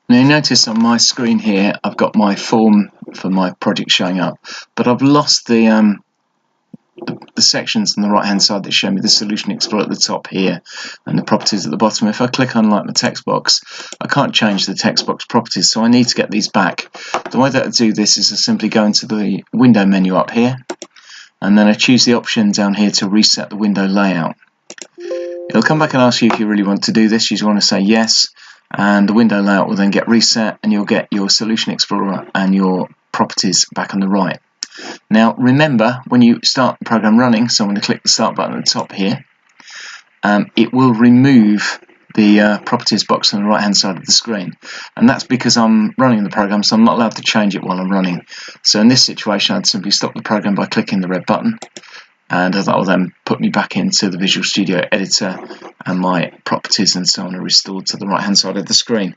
Now you notice on my screen here I've got my form for my project showing up, but I've lost the sections on the right hand side that show me the Solution Explorer at the top here and the properties at the bottom. If I click on like the text box, I can't change the text box properties, so I need to get these back. The way that I do this is I simply go into the window menu up here, and then I choose the option down here to reset the window layout. It'll come back and ask you if you really want to do this. You want to say yes, and the window layout will then get reset, and you'll get your Solution Explorer and your properties back on the right. Now remember, when you start the program running, so I'm going to click the start button at the top here, it will remove the properties box on the right hand side of the screen, and that's because I'm running the program, so I'm not allowed to change it while I'm running. So in this situation I'd simply stop the program by clicking the red button, and that will then put me back into the Visual Studio editor, and my properties and so on are restored to the right hand side of the screen.